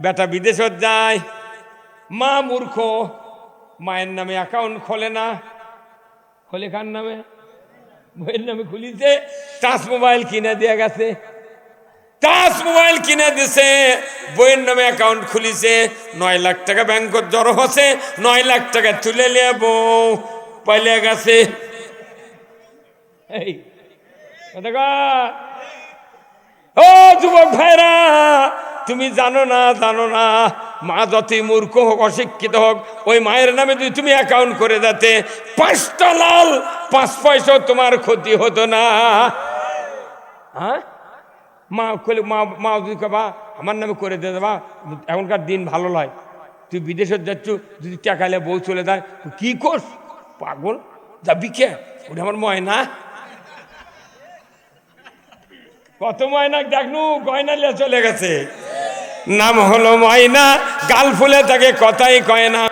বেটা বিদেশত যায়, মা মূর্খ, মায়ের নামে অ্যাকাউন্ট খোলে না। খোলে কার নামে? বইয়ের নামে খুলিছে। টাচ মোবাইল কিনে দিয়ে গেছে, টাচ মোবাইল কিনে দিছে, বইয়ের নামে অ্যাকাউন্ট খুলিছে। 9 লাখ টাকা ব্যাংকত জড়ো হচ্ছে, 9 লাখ টাকা তুলে নিয়ে বউ পালিয়ে গেছে। এই ও যুবক ভাইরা, তুমি জানো না, জানো না, মা যতই মূর্খ হোক, অশিক্ষিত হোক, ওই মায়ের নামে যদি তুমি অ্যাকাউন্ট করে দিতে, 5টা লাল 5 পয়সাও তোমার ক্ষতি হতো না। হ্যাঁ, মা কলে, মা যদি কবা আমার নামে করে দিয়ে দেবা, এখনকার দিন ভালো নয়, তুই বিদেশে যাচ্ছ, যদি টাকালে বউ চলে যায়, কি করস? পাগল, যাবি কে? ওটা আমার ময়না। কত ময়না দেখনু, গয়না নিয়ে চলে গেছে, নাম হলো ময়না, গাল ফুলে তাকে কথাই কয় না।